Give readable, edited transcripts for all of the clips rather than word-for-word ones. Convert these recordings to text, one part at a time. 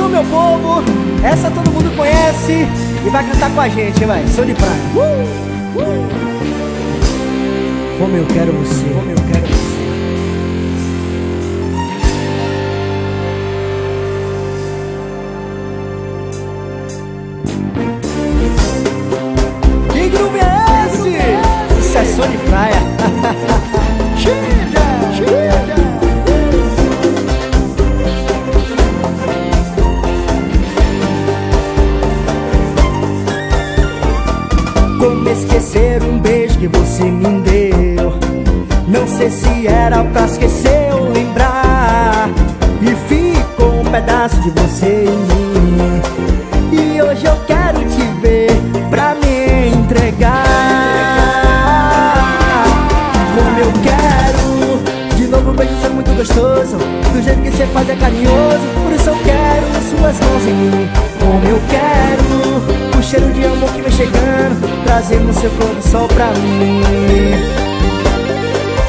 Então, meu povo, essa todo mundo conhece e vai cantar com a gente, vai. Sou de praia. Como eu quero você, como eu quero você. Que groove é esse? Isso é som de praia. Como esquecer um beijo que você me deu? Não sei se era pra esquecer ou lembrar. E ficou um pedaço de você em mim. E hoje eu quero te ver pra me entregar. Como eu quero de novo um beijo ser muito gostoso. Do jeito que você faz é carinhoso. Por isso eu quero suas mãos em mim. Como eu quero o cheiro de amor que vem chegando, trazendo seu corpo só pra mim.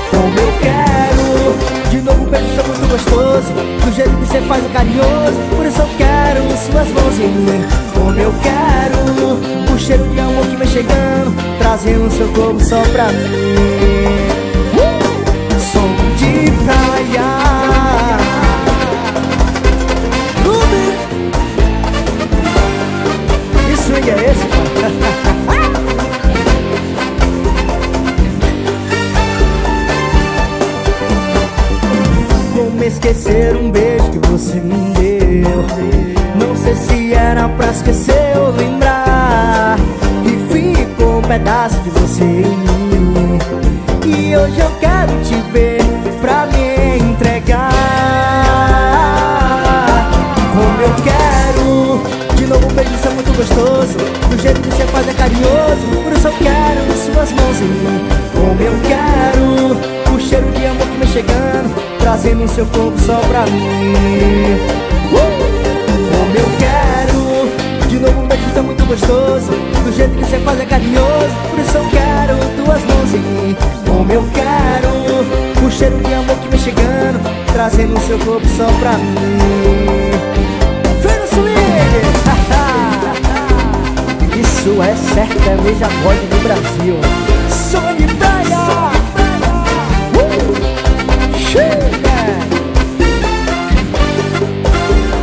Como eu quero de novo um beijo ser muito gostoso. Do jeito que você faz é carinhoso. Por isso eu quero suas mãos em mim. Como eu quero o cheiro de amor que vem chegando, trazendo seu corpo só pra mim. Som de praia. Que é esse, Como esquecer um beijo que você me deu? Não sei se era pra esquecer ou lembrar. E ficou um pedaço de você em mim. E hoje eu quero te ver pra me entregar. Como eu quero de novo um beijo ser muito gostoso. Do jeito que você faz é carinhoso. Por isso eu quero suas mãos em mim. Como eu quero o cheiro de amor que vem chegando, trazendo seu corpo só pra mim. Como eu quero de novo um beijo ser muito gostoso. Do jeito que você faz é carinhoso. Por isso eu quero tuas mãos em mim. Como eu quero o cheiro de amor que vem chegando, trazendo seu corpo só pra mim. Isso é sertaneja rock do Brasil. Som de praia. Chega.